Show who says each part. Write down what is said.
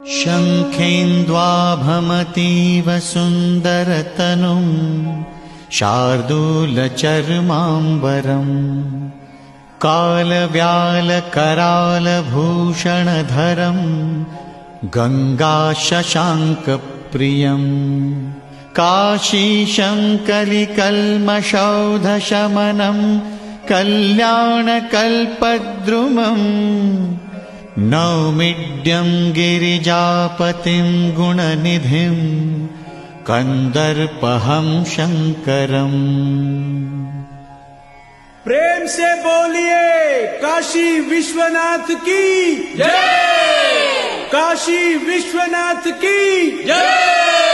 Speaker 1: शङ्खेन्द्वाभमतीव सुन्दरतनुम् शार्दूलचर्माम्बरम् कालव्यालकरालभूषणधरम् गङ्गाशशाङ्कप्रियम् काशीशङ्कलिकल्मषौधशमनम् कल्याणकल्पद्रुमम् नौमिड्यं गिरिजापतिं गुणनिधिं कंदर्पहं शंकरम्।
Speaker 2: प्रेम से बोलिए काशी विश्वनाथ की जय, काशी विश्वनाथ की जय।